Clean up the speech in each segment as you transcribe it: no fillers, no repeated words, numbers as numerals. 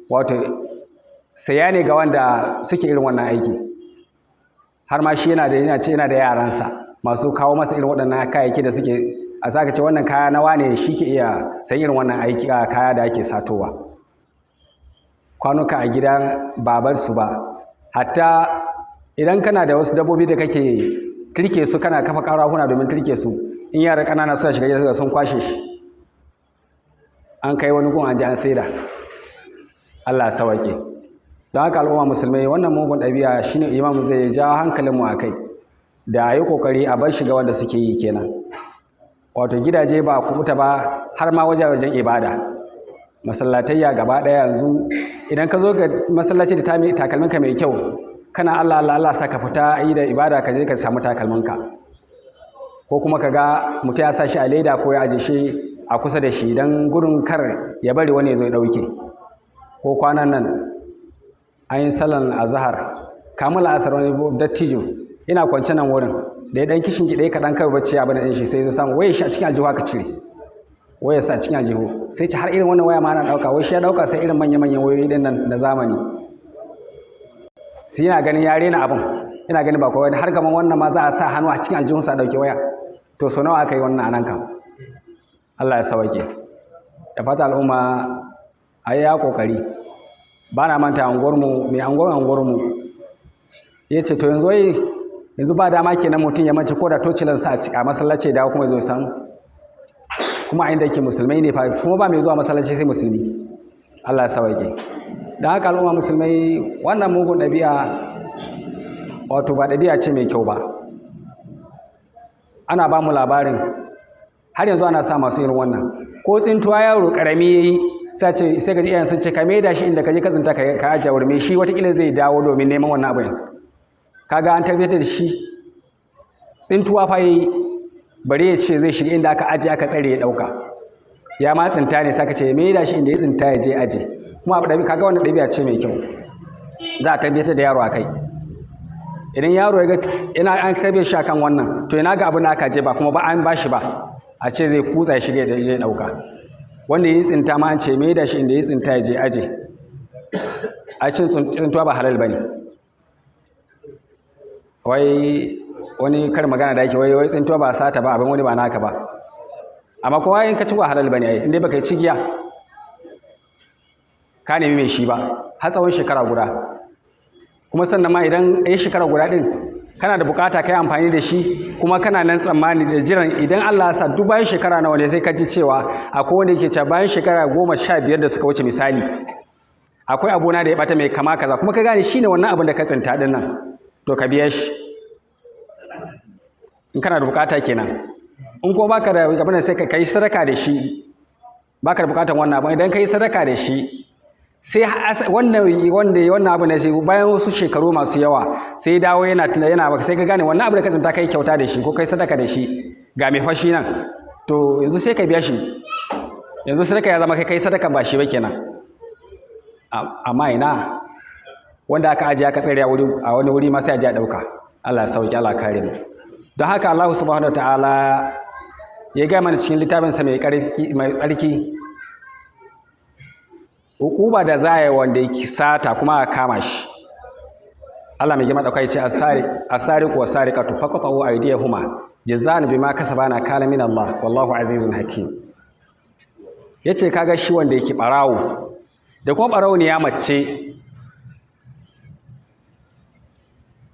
wato saya ne ga wanda suke irin wannan aiki, har ma shi yana da yaransa masu kawo masa irin waɗannan kayayyaki da suke a saka ce wannan kaya nawa ne shi ke iya sayan irin wannan aiki kaya da ake satowa. Kwanuka a gidan babarsu ba, hatta idan kana da wasu dabbobi da kake turke su, kana kafa ƙarahuna domin turke su, in yara ƙanana suna shiga gida sun kwashe shi an kai wani gun an ji an saida. Allah ya sauke. Don haka al'umma musulmai, wannan mugun ɗabi'a shine imam zai ja hankalinmu a kai da yi ƙoƙari a bar shiga wanda suke yi kenan. Wato gidaje ba kuɓuta ba, har ma wajen ibada, masallatayya gaba ɗaya yanzu idan ka zo ga masallaci da takalminka mai kyau, kana Allah sa ka fita yi da ibada ka je ka samu takalminka, ko kuma ka ga mutum ya sa shi a leda ko ya aje shi a kusa da shi don gudun kar ya bari wani ya zo ya ɗauke. Ko kwanan nan an yi sallan azahar, kamun la'asar wani dattijo ina kwance nan wurin da ya ɗan kishin gida kaɗan kawai bacci ya bada ɗin shi, sai ya samu wayar shi a cikin aljihu aka cire wayar sa a cikin aljihu, sai ce har irin wannan waya ma ana ɗauka, wai shi ya ɗauka sai irin manya-manyan wayoyi ɗin nan na zamani. sai yana ganin ya rena abin, yana ganin ba kawai har gaban wannan ma za a sa hannu a cikin aljihunsa a ɗauki waya. To sau nawa aka yi wannan anan kan? Allah ya sauke. Da fata al'umma a yi ya ƙoƙari. Ba na manta anguwarmu, mai anguwarmu ya ce to yanzu ba dama kenan mutum ya mace ko da tocilansa a masallaci da kuma zo san, kuma a inda yake musulmai ne fa, kuma ba mai zuwa masallaci sai musulmi. Allah ya sauke. Da haka al'umma musulmai, wannan mugun ɗabi'a wato ba ɗabi'a ce mai kyau ba. Ana ba mu labarin har yanzu ana sa masu irin wannan, ko tsintuwa yaro ƙarami ya yi sai ka ji iyayen sun ce ka maida shi inda ka je ka tsinta ka ajiye wurin, shi watakila zai dawo domin neman wannan abin. Kaga an tarbiyyar da shi, tsintuwa fa yi bari ya ce zai shiga inda aka ajiye aka tsare ya ɗauka, ya ma tsinta ne saka ce ya maida shi inda ya tsinta ya je aje. Kuma kaga wannan ɗabi'a ce mai kyau, za a tarbiyyar da yaro a kai. Idan yaro ya ga ina an tarbiyyar shi akan wannan, to ina ga abin da aka je ba kuma ba an ba shi ba, a ce zai kutsa ya shiga ya ɗauka. Wanda ya yi tsinta ma an ce maida shi inda ya tsinta ya je aje. A cin tsintuwa ba halal ba ne. Wai wani kar magana da yake wai tsintuwa ba sata ba, abin wani ba naka ba. Amma kowa in ka ci ba halal ba ne, ai inda baka yi cigiya ka nemi mai shi ba har tsawon shekara guda. Kuma sannan ma idan ya shekara guda din kana da bukata kai amfani da shi, kuma kana nan tsammani da jiran idan Allah ya sa duk bayan shekara nawa ne sai ka ji cewa akwai wanda yake cewa bayan shekara 15 da suka wuce misali akwai abuna da ya bata mai kama kaza, kuma ka gane shine wannan abin da ka tsinta din nan, to ka biya shi in kana da bukata kenan. In ko baka da abin da sai ka kai sadaka da shi, baka da bukatan wannan abin, idan kai sadaka da shi sai wannan abu ne sai bayan wasu shekaru masu yawa sai dawo yana baka, sai ka gane wannan abu da ka tsinta kai kyauta da shi ko kai sadaka da shi ga mai fashi nan, to yanzu sai ka biya shi. Yanzu sadaka ya zama kai sadaka ba shi ba kenan. Amma ina wanda aka ajiye aka tsare a wani wuri ma sai a je a dauka. Allah ya sauki, Allah kare mu. Don haka Allah subhanahu wataala ya ga mana cikin littafinsa mai tsarki hukuba da za a yi wanda ya sata kuma a kama shi. Allah mai girma ɗauka ya ce asariqu wasariqatu faqta'u aydiyahuma jazaan bima kasaba nakala min Allah wallahu azizun hakim. Yace kaga shi wanda yake barawo da kuma barawo ne ya mace,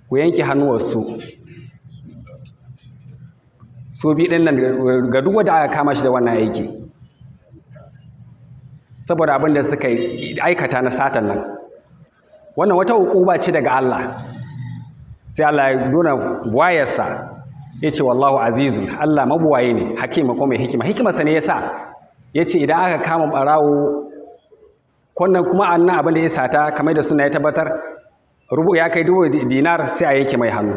ku yanke hannuwarsu su bi din nan ga duk wanda aka kama shi da wannan aiki, saboda abin da suka aikata na satan nan. Wannan wata hukuma ce daga Allah. Sai Allah ya nuna wayarsa ya ce wallahu azizun, Allah mabuwaye ne, hakima ko mai hikima. Hikimarsa ne ya sa ya ce idan aka kama ɓarawo wannan kuma annan abin da ya sata kamar da suna ya tabbatar ya kai 1000 dinar, sai a yanke mai hannu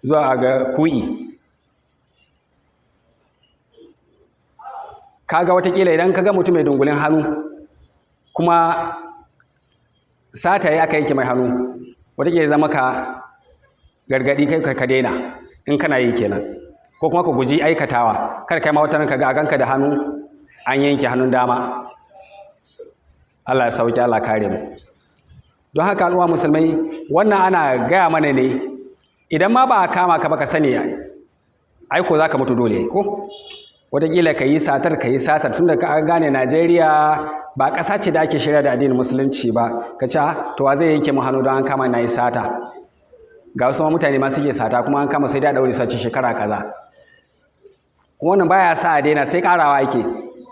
zuwa ga ku'i. Kaga watakila idan kaga mutum mai dungulin hannu kuma sata ya aka yanke mai hannu, watakila zama ka gargadi kai ka daina in kana yi kenan, ko kuma ka guji aikatawa, kar kai ma wata ranka ga ganka da hannu an yanke hannun dama. Allah ya sauke, Allah kare mu. Don haka al'umma musulmai, wannan ana gaya mana ne idan ma ba a kama ka ba ka sani ai ko za ka mutu dole ko wataƙila ka yi satar tunda ka gane Najeriya ba ƙasa ce da ake shirya da addinin musulunci ba, ka ce to wa zai yanke mu hannu don an kama na yi sata. Ga wasu mutane ma suke sata kuma an kama sai da ɗaure sace shekara kaza. Kuma wannan baya sa a daina, sai ƙarawa yake.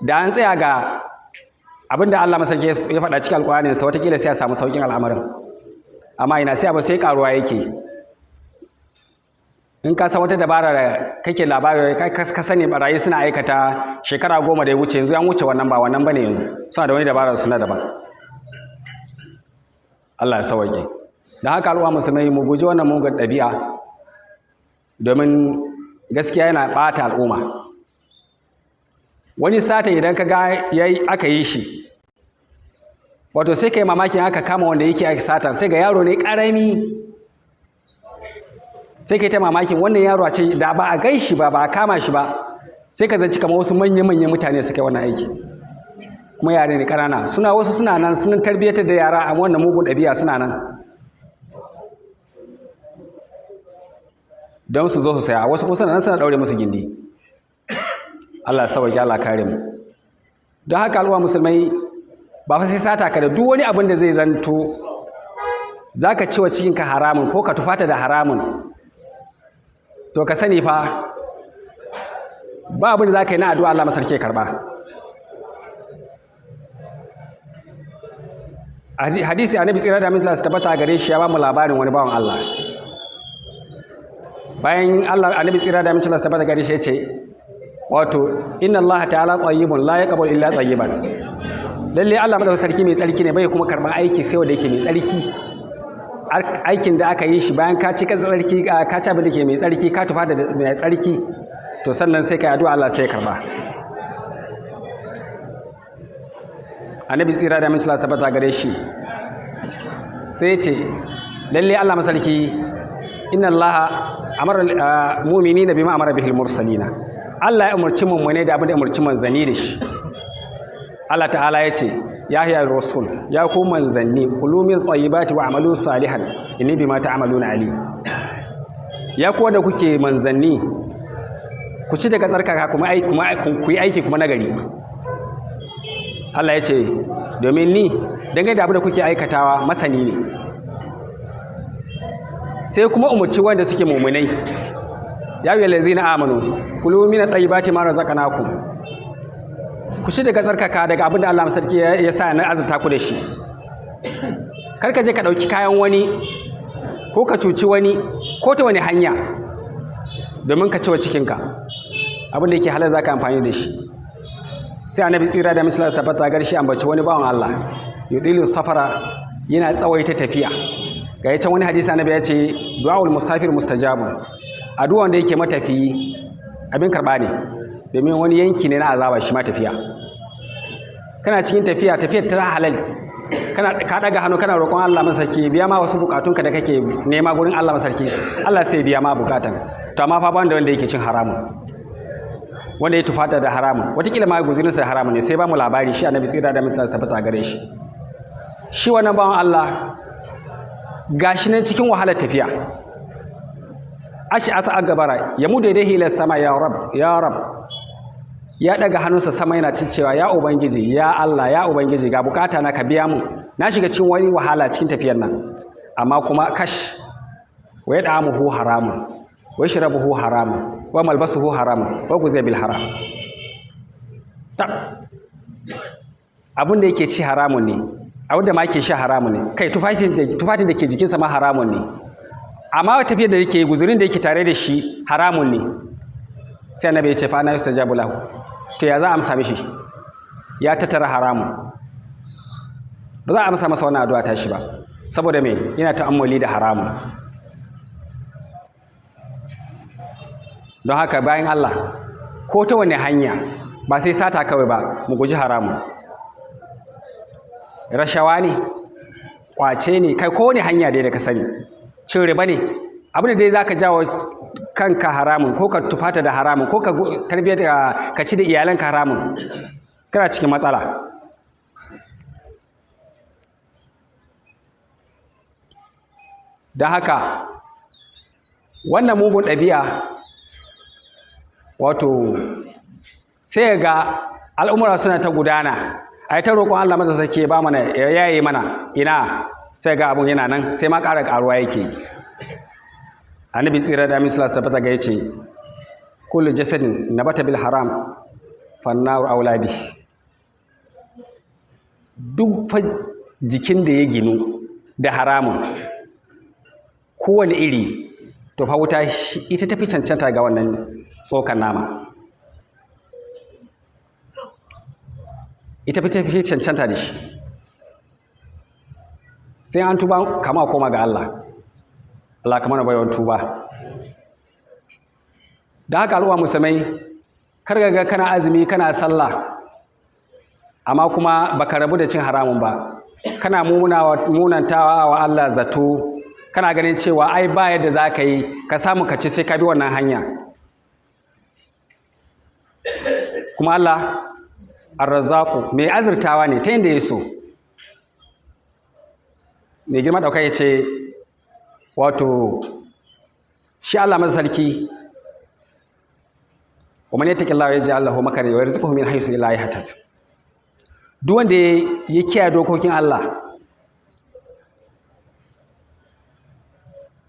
Da an tsaya ga abinda Allah masarki ya faɗa cikin alƙur'anin sa wataƙila sai a samu sauƙin al'amarin, amma ina sai abu sai ƙaruwa yake. In ka san wata dabara da kake labari ka sani barayi suna aikata shekara 10 da ya wuce, yanzu an wuce wannan, ba wannan bane yanzu, suna da wani dabara suna daban. Allah ya sauke. Don haka al'umma musulmai mu guji wannan mugun ɗabi'a, domin gaskiya yana ɓata al'umma. Wani sata idan ka ga aka yi shi, wato sai ka yi mamakin aka kama wanda yake ake sata, sai ga yaro ne ƙarami, sai ka yi ta mamakin wannan yaro a ce da ba a gai shi ba a kama shi ba, sai ka zanci kamar wasu manya-manyan mutane suka yi wannan aiki, kuma yare ne ƙanana. Wasu suna nan sun tarbiyyatar da yara a wannan mugun ɗabi'a, suna nan don su zo su saya, wasu kuma suna nan suna ɗaure musu gindi. Allah ya sauke, Allah kare mu. Don haka al'umma musulmai, ba fa sai sata ka da duk wani abin da zai zanto zaka ci wa cikinka haramun ko ka tufata da haramun, to ka sani fa ba abin da zaka yi na addu'a Allah masarki ya karba. Hadisi annabi tsira da aminci su tabbata gare shi ya ba mu labarin wani bawan Allah. Bayan Allah annabi tsira da aminci su tabbata gare shi ya ce, wato inna Allah ta'ala tayyibun la yaqbalu illa tayyiban. Lalle Allah madaukakin sarki mai tsarki ne, bai kuma karban aiki sai wanda yake mai tsarki. Aikin da aka yi shi bayan ka ci tsarki, ka ci abin da ke mai tsarki, ka tufa da mai tsarki, to sannan sai ka yi addu'a Allah sai ya karba. Annabi tsira da aminci Allah tabbata gare shi sai ce lalle Allah masarki inna Allah amara mu'minina bima amara bihil mursalina. Allah ya umarci mummune da abin da umarci manzanni da shi. Allah ta'ala ya ce ya hiya rasul, ya ku manzanni, kulu min tayyibati wa amalu salihan inni bima ta'maluna ali. Ya ku wanda kuke manzanni, ku ci daga tsarkaka kuma ku yi aiki kuma nagari. Allah ya ce domin ni dangane da abin da kuke aikatawa masani ne. Sai kuma umarci wanda suke mumunai, ya yi lalazina amanu kulu min tayyibati ma razaqnakum, ku ci daga tsarkaka daga abin da Allah masarki ya sa na azurta ku da shi. Kar ka je ka ɗauki kayan wani ko ka cuci wani ko ta wani hanya domin ka ci wa cikinka abin da yake halar za ka amfani da shi. Sai annabi tsira da misalar tabbata garshi ambaci wani bawan Allah yudilu safara, yana tsawaita tafiya. Ga yacan wani hadisi annabi ya ce du'aul musafir mustajabu, addu'a wanda yake matafiyi abin karba ne, domin wani yanki ne na azaba shi ma tafiya. Kana cikin tafiyar ta halal, ka daga hannu kana roƙon Allah masarki biya ma wasu bukatunka da kake nema gurin Allah masarki, Allah sai biya ma bukatan. To amma fa banda wanda yake cin haramun, wanda ya tufata da haramun, wataƙila ma guzurinsa haramun ne. Sai ba mu labari shi annabi tsira da misalar tabbata gare shi, shi wannan bawan Allah gashi nan cikin wahalar tafiya, ash'ata agabara ya mude da ila sama, ya rab ya rab, ya daga hannunsa sama yana cewa ya ubangiji, ya Allah, ya ubangiji, ga bukata na ka biya mu, na shiga cikin wani wahala cikin tafiyar nan, amma kuma kash wa yad'amuhu haramun wa yashrabuhu haramun wa malbasuhu haramun wa guziya bil haram. Abin da yake ci haramun ne, abin da ma yake sha haramun ne, kai tufatin da ke jikinsa ma haramun ne, amma tafiyar da yake guzurin da yake tare da shi haramun ne. Sai annabi ya ce fa ana yustajabu lahu, to ya za a amsa mishi? Ya tattara haramun, ba za a amsa masa wannan addu'a ta shi ba, saboda me? Yana ta'ammuli da haramun. Don haka bayan Allah, ko ta wani hanya, ba sai sata kawai ba, mu guji haramun. Rashawa ne, kwace ne, kai ko wani hanya dai da ka sani, cin riba ne, abin da dai za ka jawo kanka haramun, ko ka tufata da haramun, ko ka tarbiyyar ka ci da iyalanka haramun, kana cikin matsala. don haka wannan mugun ɗabi'a wato sai ga al'umura suna ta gudana a yi ta roƙon Allah masa sake ba mana ya yaye mana ina sai ga abun yana nan sai ma ƙara ƙaruwa yake annabi tsira da misala tabbata ga yace kullu jasadin nabata bil haram fannar aula bi duk jikin da ya ginu da haramun kowane iri to fa wuta ita tafi cancanta ga wannan tsokan nama ita fi cancanta da shi sai an tuba kama koma ga Allah kama na bayan tuba da haka al'umma musulmai kargaga kana azumi kana sallah amma kuma baka rabu da cin haramun ba kana munantawa wa Allah zato kana ganin cewa ai ba yadda za ka yi ka samu ka ci sai ka bi wannan hanya kuma Allah ar-razzaqu mai azurtawa ne ta yadda ya so mai girma ɗauka ya ce wato shi Allah masa sarki wa man yattaqillaha yaj'al lahu makhraja wa yarzuquhu min haythu la yahtasib duk wanda ya kiyaye dokokin Allah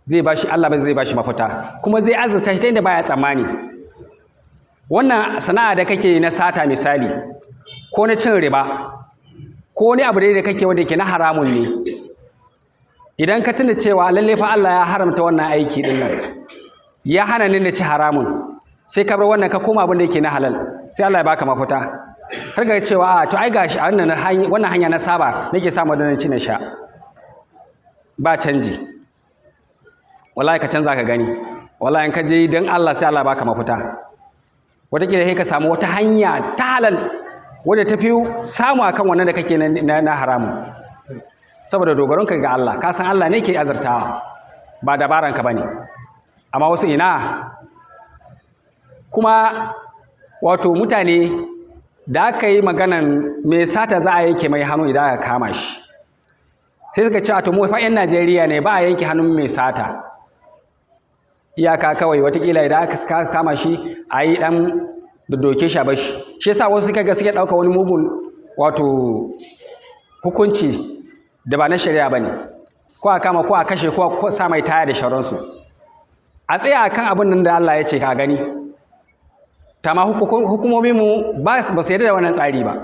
zai bashi mafita kuma zai azurta shi ta inda baya tsammani wannan sana'a da kake na sata misali ko na cin riba ko wani abu da kake wanda ke na haramun ne idan ka tuna cewa lalle fa Allah ya haramta wannan aiki din nan ya hana ni na ci haramun sai ka bar wannan ka koma abin da yake na halal sai Allah ya baka mafita har ga cewa to ai gashi a wannan hanya na saba nake samu da ci na sha ba canji wallahi ka canza ka gani wallahi in ka je dan Allah sai Allah ya baka mafita wataƙila sai ka samu wata hanya ta halal wadda ta fi samu akan wannan da kake na haramun saboda dogaronka ga Allah ka san Allah ne ke azurtawa ba dabaranka bane amma wasu ina kuma wato mutane da aka yi maganan me sata za a yanke mai hannu idan aka kama shi sai suka ce to mu fa 'yan Najeriya ne ba a yanke hannun mai sata iyaka kawai watakila idan aka kama shi a yi ɗan da doke shi a bashi shi yasa wasu suka ga suke ɗauka wani mugun wato hukunci da ba na shari'a ba ne ko a kama ko a kashe ko a sa mai taya da shauransu a tsaya kan abin nan da Allah ya ce ka gani ta ma hukumominmu ba su yarda da wannan tsari ba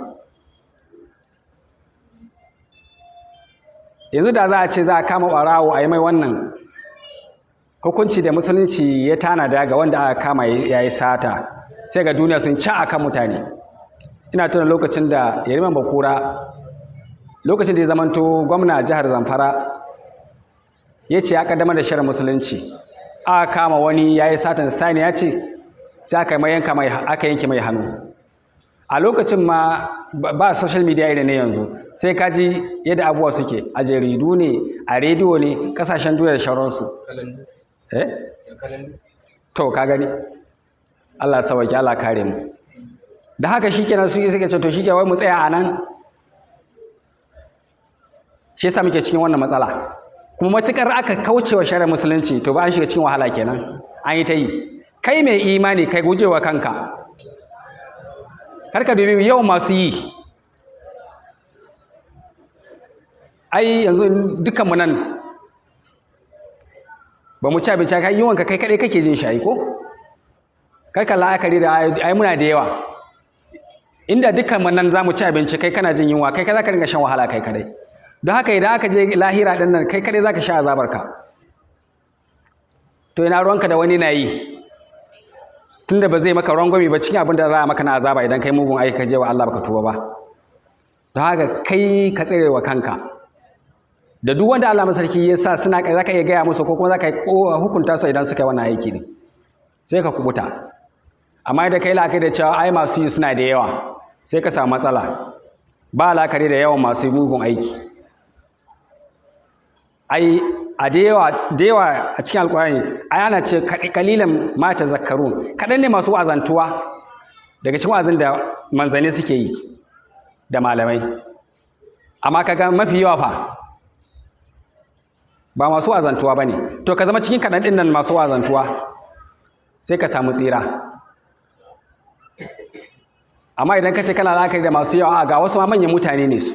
yanzu da za a ce za a kama ɓarawo a yi mai wannan hukunci da musulunci ya tanada ga wanda aka kama ya yi sata sai ga duniya sun ci akan mutane ina tuna lokacin da Yariman Bakura lokacin da ya zamanto gwamna jihar Zamfara ya ce ya kaddamar da shirin musulunci aka kama wani ya yi satan sani ya ce sai aka yanke mai hannu a lokacin ma ba social media irin ne yanzu sai ka ji yadda abubuwa suke a jaridu ne a rediyo ne kasashen duniya da sauransu to ka gani Allah sauki Allah kare mu da haka shikenan su suke ce to shike wai mu tsaya a nan shi yasa muke cikin wannan matsala kuma matukar aka kaucewa shari'ar musulunci to ba an shiga cikin wahala kenan an yi ta yi kai mai imani kai gujewa kanka karka dubi yawan masu yi ai yanzu dukkanmu nan ba mu ci abinci kai yawanka kai kadai kake jin shi ko karka la'akari da ai muna da yawa inda dukkanmu nan za mu ci abinci kai kana jin yunwa kai za ka dinga shan wahala kai kadai don haka idan aka je lahira din nan kai kadai za ka sha azabarka to ina ruwanka da wani na yi tunda ba zai maka rangwame ba cikin abin da za a maka na azaba idan kai mugun aiki ka je wa Allah baka tuba ba don haka kai ka tsere wa kanka da duk wanda Allah masarki ya sa suna za ka iya gaya musu ko kuma za ka hukunta su idan suka yi wannan aiki ne sai ka kubuta amma da kai la'akari da cewa ai masu yi suna da yawa sai ka samu matsala ba la'akari da yawan masu mugun aiki ai a da yawa a cikin alkurani ai ana ce kalilan ma tazakkarun kaɗan ne masu wa'azantuwa daga cikin wa'azin da manzanni suke yi da malamai amma kaga mafi yawa fa ba masu wazantuwa ba ne. To ka zama cikin kaɗan ɗin nan masu wazantuwa sai ka samu tsira. Amma idan ka ce kana la'akari da masu yawa, ga wasu ma manyan mutane ne su,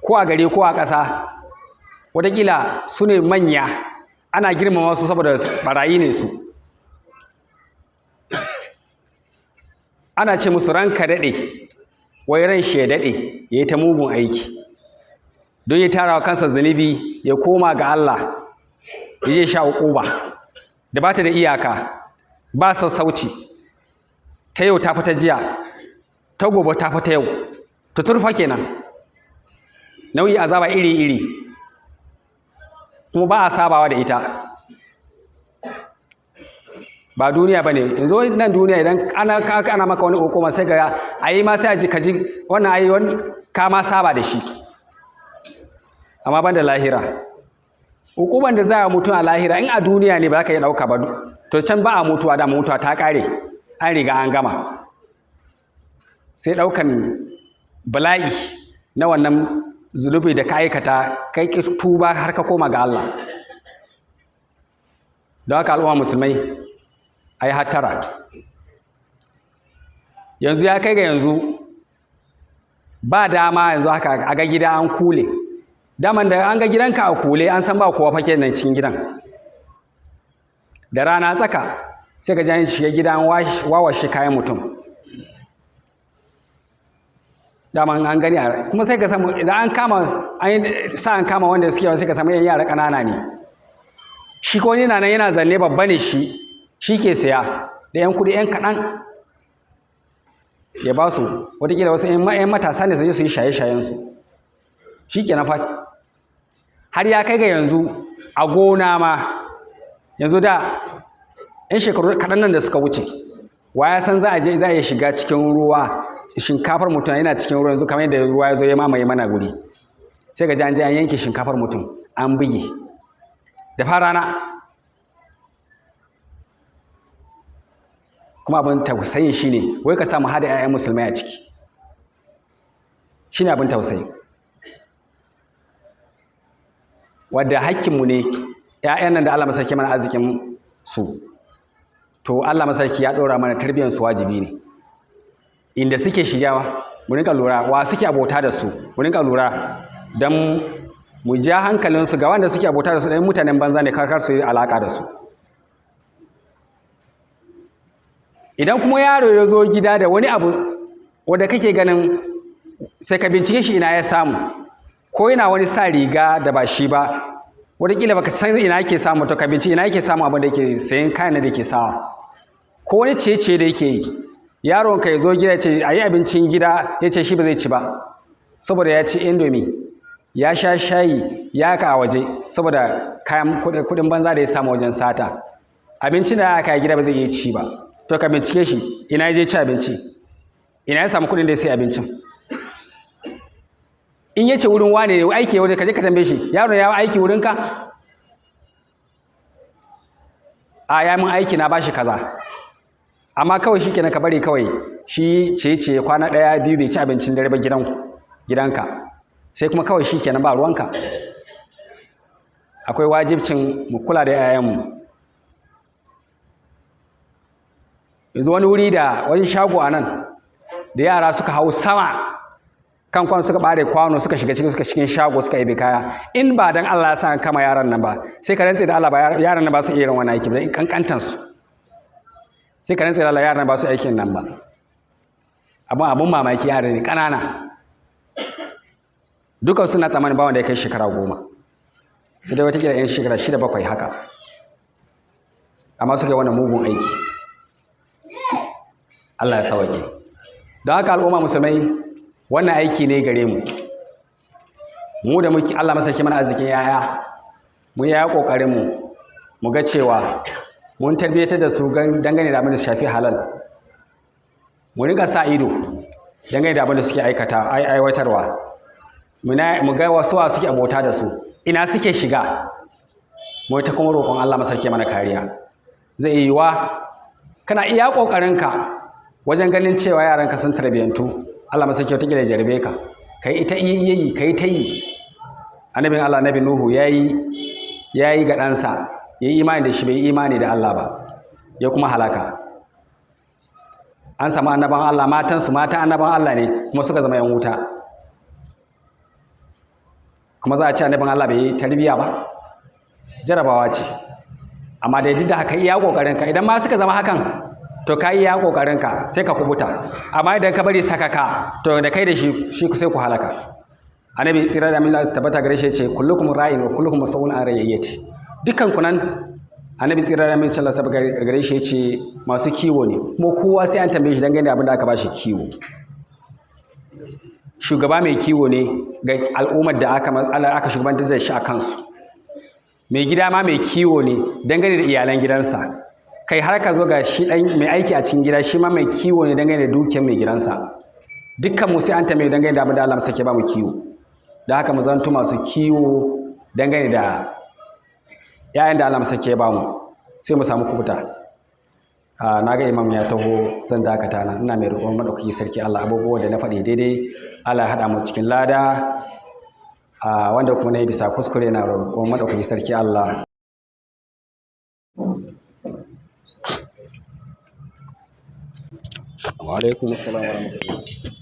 ko a gari ko a ƙasa, wataƙila su ne manya, ana girmama su saboda ɓarayi ne su, ana ce musu ranka daɗe, wai ran shi ya daɗe ya yi ta mugun aiki don ya tara wa kansa zunubi ya koma ga Allah ya je sha uquba da ba ta da iyaka, ba sassauci, ta yau ta fita jiya, ta gobe ta fita yau, ta turfa kenan, nauyi azaba iri-iri, kuma ba a sabawa da ita. Ba duniya ba ne, yanzu nan duniya idan ana maka wani hukuma sai ga ayi ma sai ka ji wannan ayi wani ka ma saba da shi. Amma ban da lahira, hukuman da za a mutu a lahira in a duniya ne ba za ka yi ɗauka ba, to can ba a mutuwa, da mutuwa ta ƙare, an riga an gama. Sai ɗaukan bala'i na wannan zunubi da ka aikata kai ki tuba har ka koma ga Allah. Don haka al'umma musulmai a yi hattara. Yanzu ya kai ga yanzu ba dama yanzu haka a ga gida an kule. Daman da an ga gidanka a kule an san ba kowa fake nan cikin gidan. Da rana tsaka sai ka jan shiga gidan wawashe kayan mutum. Daman an gani kuma sai ka samu idan an kama an kama wanda suke yawa sai ka samu yan yara ƙanana ne. Shi ko yana nan yana zanne babba ne shi ke saya da yan kuɗi yan kaɗan ya ba su, wataƙila wasu yan matasa ne su je su yi shaye-shayensu. Shi ke na fa har ya kai ga yanzu a gona ma, yanzu da yan shekaru kaɗan nan da suka wuce, wa ya san za a iya shiga cikin ruwa, shinkafar mutum yana cikin ruwa yanzu kamar yadda ruwa ya zo ya mamaye mana guri, sai ga an je an yanke shinkafar mutum an buge da farana. Kuma abin tausayi shine wai ka samu hada 'ya'yan musulmai a ciki, shine abin tausayi, wadda hakkinmu ne 'ya'yan nan da Allah masarki mana arzikin su, to Allah masarki ya ɗora mana tarbiyyar su wajibi ne. Inda suke shiga mu rinka lura, wa suke abota da su mu rinka lura, don mu ja hankalinsu ga wanda suke abota da su ɗan mutanen banza ne, karkar su yi alaƙa da su. Idan kuma yaro ya zo gida da wani abu wanda kake ganin, sai ka bincike shi ina ya samu, ko yana wani sa riga da ba shi ba, wataƙila baka san ina yake samu, to ka bincike ina yake samu abin da yake sayan kayan da yake sawa, ko wani ciye-ciye da yake yi. Yaron ka ya zo gida ce a yi abincin gida, ya ce shi ba zai ci ba saboda ya ci indomi, ya sha shayi ya ka a waje saboda kayan kuɗin banza da ya samu wajen sata, abincin da aka yi gida ba zai iya ci ba. To ka bincike shi ina ya je ci abinci, ina ya samu kuɗin da ya sai abincin. In ya ce wurin wane ne aiki wurin, ka je ka tambaye shi, yaron ya aiki wurinka? A ya min aiki na bashi kaza. Amma kawai shi kenan ka bari kawai shi ce kwana ɗaya biyu bai ci abincin dare ba gidanka, sai kuma kawai shi kenan ba ruwanka. Akwai wajibcin mu kula da 'ya'yanmu. Yanzu wani wuri da wani shago a nan da yara suka hau sama kan kwano, suka bare kwano, suka shiga cikin shago suka yi kaya. In ba dan Allah ya sa kama yaran nan ba, sai ka rantse da Allah ba yaran nan ba su iya yin wani aiki ba, in kankantan su. Sai ka rantse da Allah yaran ba su aikin nan ba. Abun mamaki yara ne ƙanana. Dukan suna tsammanin ba wanda ya kai shekara 10. Sai dai wataƙila 'yan shekara 6-7 haka. Amma suka yi wannan mugun aiki. Allah ya sauke. Don haka al'umma musulmai wannan aiki ne gare mu. Mu da muke Allah masarki mana arzikin yaya, mu yaya kokarin mu ga cewa mun tarbiyatar da su dangane da abin da shafi halal. Mu rika sa ido dangane da abin da suke aiwatarwa. Mu ga wasu suke abota da su, ina suke shiga. Mu ta kuma roƙon Allah masarki mana kariya. Zai yi wa kana iya ƙoƙarinka wajen ganin cewa yaranka sun tarbiyantu. Allah masarki wata kila jarabe ka, kai ita yi kai ta yi. Annabin Allah Nabi Nuhu yayi ya yi ga ɗansa ya yi imani da shi bai yi imani da Allah ba ya kuma halaka. An samu annaban Allah matansu mata annaban Allah ne kuma suka zama 'yan wuta, kuma za a ce annaban Allah bai yi tarbiyya ba? Jarabawa ce. Amma da duk da haka iya ƙoƙarinka, idan ma suka zama hakan to ka iya ƙoƙarinka sai ka kubuta, amma idan ka bari sakaka to da kai da shi sai ku halaka. Annabi tsira da Allah su tabbata gare shi ya ce kullukum ra'in wa kullukum mas'ulun an ra'iyyati. Dukkan ku nan Annabi tsira da Allah su tabbata gare shi ya ce masu kiwo ne, kuma kowa sai an tambaye shi dangane da abin da aka bashi kiwo. Shugaba mai kiwo ne ga al'ummar da aka shugabantar da shi a kansu. Mai gida ma mai kiwo ne dangane da iyalan gidansa. Kai har ka zo ga shi ɗan mai aiki a cikin gida shi ma mai kiwo ne dangane da dukiyar mai gidansa. Dukkan mu sai an tambaye dangane da abin da Allah sake ba mu kiwo. Da haka mu zanto masu kiwo dangane da ‘ya'yan da Allah sake ba mu, sai mu samu kubuta. Na ga imam ya taho zan dakata nan, ina mai roƙon maɗaukaki sarki Allah abubuwa da na faɗi daidai Allah ya haɗa mu cikin lada, wanda kuma na yi bisa kuskure na roƙon maɗaukaki sarki Allah. Wa alaikum assalam wa rahmatullahi.